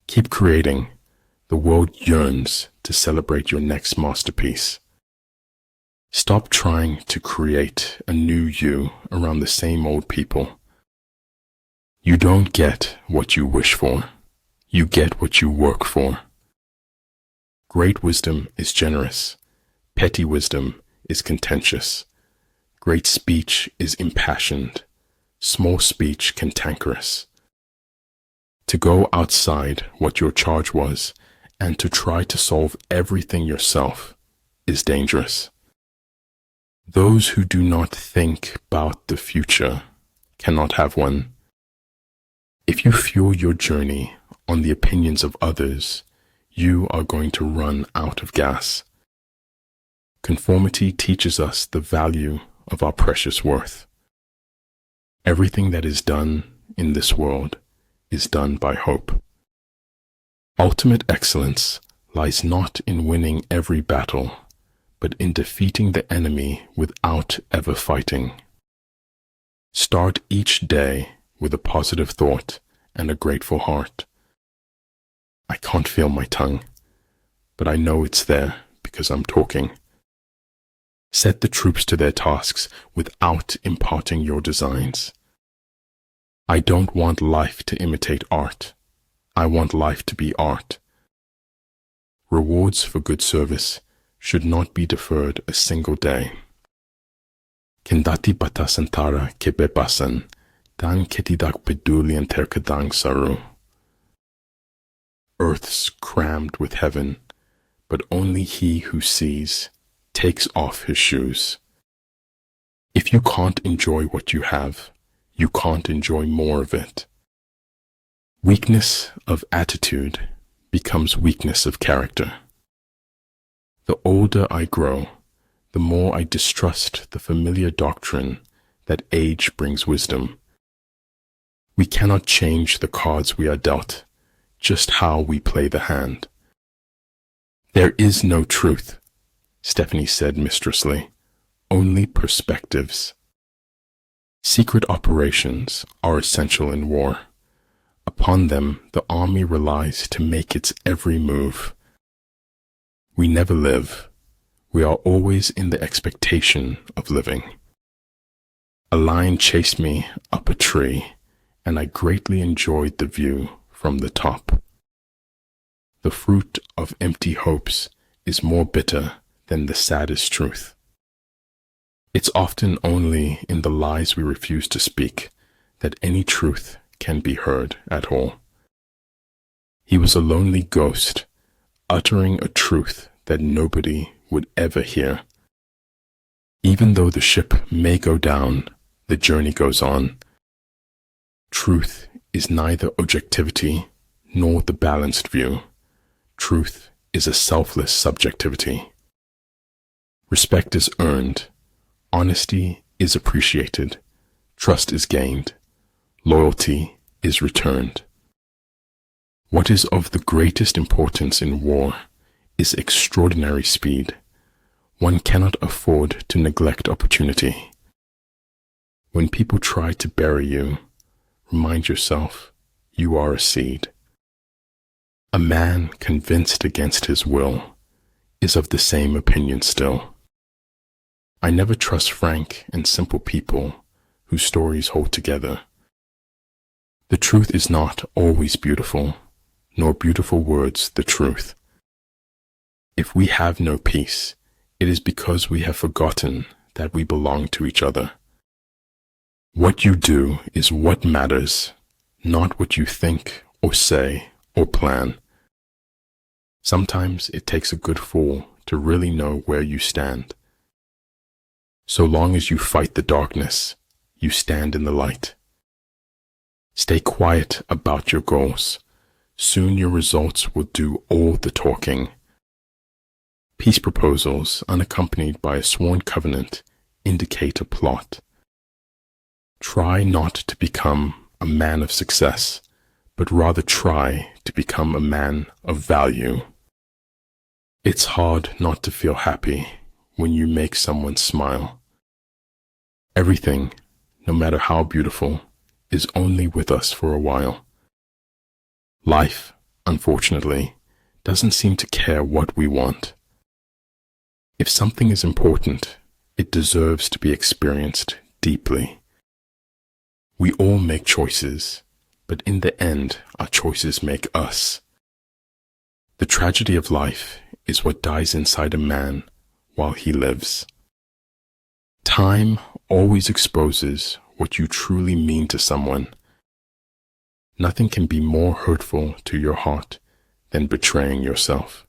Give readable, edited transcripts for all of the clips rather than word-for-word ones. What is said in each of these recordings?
Keep creating. The world yearns to celebrate your next masterpiece. Stop trying to create a new you around the same old people. You don't get what you wish for. You get what you work for. Great wisdom is generous. Petty wisdom is contentious. Great speech is impassioned. Small speech cantankerous. To go outside what your charge was and to try to solve everything yourself is dangerous. Those who do not think about the future cannot have one. If you fuel your journey on the opinions of others, you are going to run out of gas. Conformity teaches us the value of our precious worth. Everything that is done in this world is done by hope. Ultimate excellence lies not in winning every battle, but in defeating the enemy without ever fighting. Start each day with a positive thought and a grateful heart. I can't feel my tongue, but I know it's there because I'm talking. Set the troops to their tasks without imparting your designs. I don't want life to imitate art. I want life to be art. Rewards for good service should not be deferred a single day. Kendati batasantara kebebasan, dan ketidak pedulian terkadang saru. Earth's crammed with heaven, but only he who sees takes off his shoes. If you can't enjoy what you have, you can't enjoy more of it. Weakness of attitude becomes weakness of character. The older I grow, the more I distrust the familiar doctrine that age brings wisdom. We cannot change the cards we are dealt, just how we play the hand. There is no truth, Stephanie said mistressly, only perspectives. Secret operations are essential in war. Upon them, the army relies to make its every move. We never live. We are always in the expectation of living. A lion chased me up a tree, and I greatly enjoyed the view from the top. The fruit of empty hopes is more bitter than the saddest truth. It's often only in the lies we refuse to speak that any truth can be heard at all. He was a lonely ghost, uttering a truth that nobody would ever hear. Even though the ship may go down, the journey goes on. Truth is neither objectivity nor the balanced view. Truth is a selfless subjectivity. Respect is earned. Honesty is appreciated. Trust is gained. Loyalty is returned. What is of the greatest importance in war is extraordinary speed. One cannot afford to neglect opportunity. When people try to bury you, remind yourself you are a seed. A man convinced against his will is of the same opinion still. I never trust frank and simple people whose stories hold together. The truth is not always beautiful, nor beautiful words the truth. If we have no peace, it is because we have forgotten that we belong to each other. What you do is what matters, not what you think or say or plan. Sometimes it takes a good fool to really know where you stand. So long as you fight the darkness, you stand in the light. Stay quiet about your goals. Soon your results will do all the talking. Peace proposals unaccompanied by a sworn covenant indicate a plot. Try not to become a man of success, but rather try to become a man of value. It's hard not to feel happy when you make someone smile. Everything, no matter how beautiful, is only with us for a while. Life, unfortunately, doesn't seem to care what we want. If something is important, it deserves to be experienced deeply. We all make choices, but in the end, our choices make us. The tragedy of life is what dies inside a man while he lives. Time always exposes what you truly mean to someone. Nothing can be more hurtful to your heart than betraying yourself.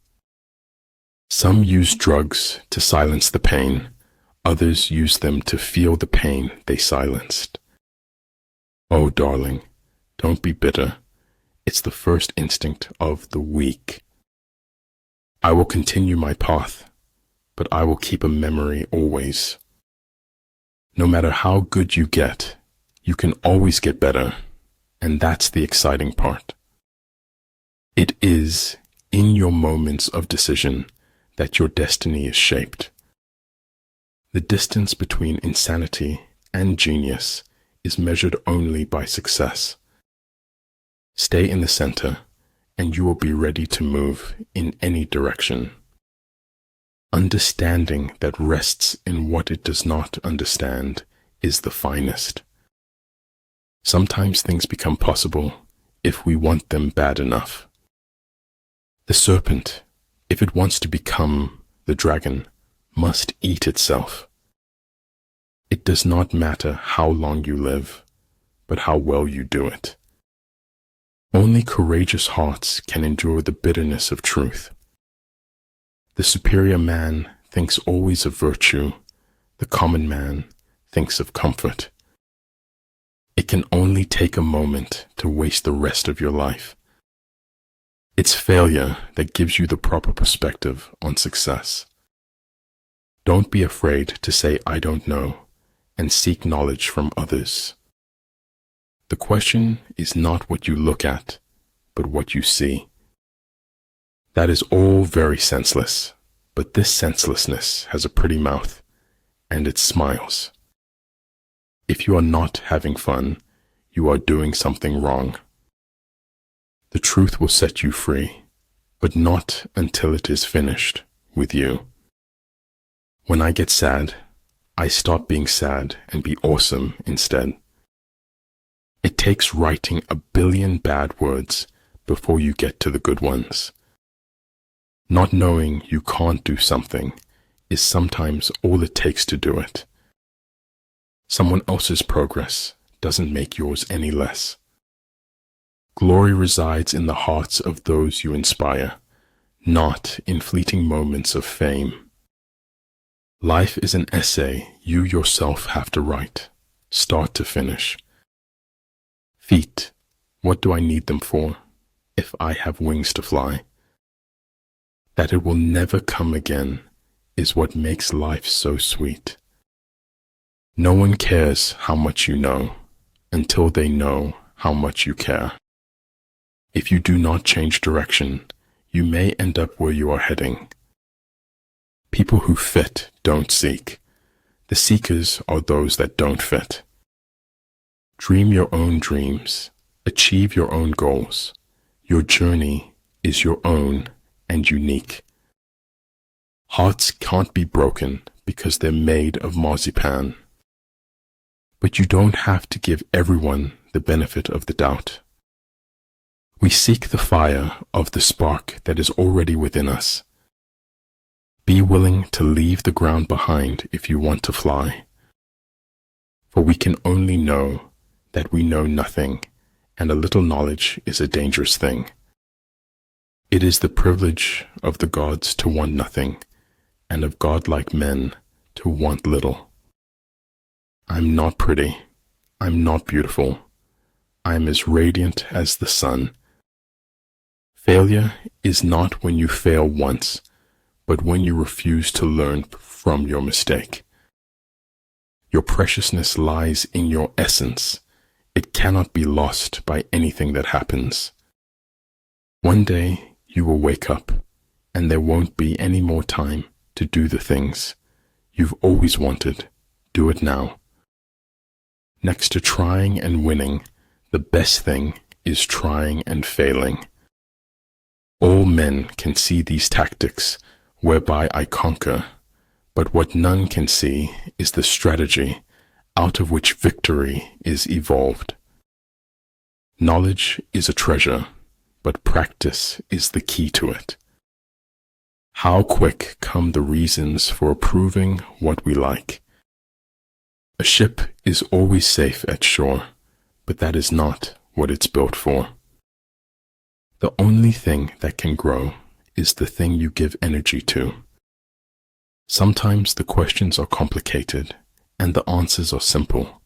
Some use drugs to silence the pain. Others use them to feel the pain they silenced. Oh, darling, don't be bitter. It's the first instinct of the weak. I will continue my path, but I will keep a memory always. No matter how good you get, you can always get better, and that's the exciting part. It is in your moments of decision that your destiny is shaped. The distance between insanity and genius is measured only by success. Stay in the center, and you will be ready to move in any direction. Understanding that rests in what it does not understand is the finest. Sometimes things become possible if we want them bad enough. The serpent, if it wants to become the dragon, must eat itself. It does not matter how long you live, but how well you do it. Only courageous hearts can endure the bitterness of truth. The superior man thinks always of virtue. The common man thinks of comfort. It can only take a moment to waste the rest of your life. It's failure that gives you the proper perspective on success. Don't be afraid to say I don't know and seek knowledge from others. The question is not what you look at, but what you see. That is all very senseless, but this senselessness has a pretty mouth, and it smiles. If you are not having fun, you are doing something wrong. The truth will set you free, but not until it is finished with you. When I get sad, I stop being sad and be awesome instead. It takes writing 1 billion bad words before you get to the good ones. Not knowing you can't do something is sometimes all it takes to do it. Someone else's progress doesn't make yours any less. Glory resides in the hearts of those you inspire, not in fleeting moments of fame. Life is an essay you yourself have to write, start to finish. Feet, what do I need them for if I have wings to fly? That it will never come again is what makes life so sweet. No one cares how much you know until they know how much you care. If you do not change direction, you may end up where you are heading. People who fit don't seek. The seekers are those that don't fit. Dream your own dreams. Achieve your own goals. Your journey is your own and unique. Hearts can't be broken because they're made of marzipan. But you don't have to give everyone the benefit of the doubt. We seek the fire of the spark that is already within us. Be willing to leave the ground behind if you want to fly. For we can only know that we know nothing, and a little knowledge is a dangerous thing. It is the privilege of the gods to want nothing, and of godlike men to want little. I'm not pretty. I'm not beautiful. I am as radiant as the sun. Failure is not when you fail once, but when you refuse to learn from your mistake. Your preciousness lies in your essence. It cannot be lost by anything that happens. One day you will wake up, and there won't be any more time to do the things you've always wanted. Do it now. Next to trying and winning, the best thing is trying and failing. All men can see these tactics whereby I conquer, but what none can see is the strategy out of which victory is evolved. Knowledge is a treasure, but practice is the key to it. How quick come the reasons for approving what we like. A ship is always safe at shore, but that is not what it's built for. The only thing that can grow is the thing you give energy to. Sometimes the questions are complicated and the answers are simple.